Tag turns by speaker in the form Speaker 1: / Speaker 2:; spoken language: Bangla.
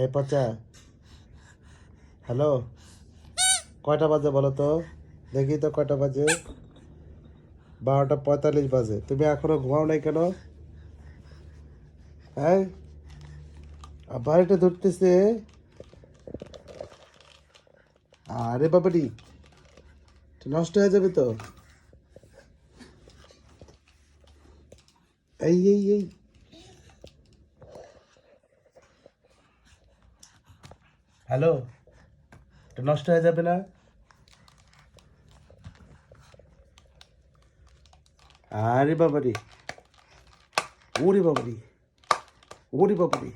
Speaker 1: এই পচা, হ্যালো, কয়টা বাজে বলো তো? দেখি তো কয়টা বাজে। 12:45 বাজে। তুমি এখনো ঘুমাও নাই কেন? হ্যাঁ, আবার এটা ধরতেছে। আরে বাবারি, এটা নষ্ট হয়ে যাবে তো। এই হ্যালো, এটা নষ্ট হয়ে যাবে না? আরে বাবারি, ওরে বাবারি, ওরে বাবারি।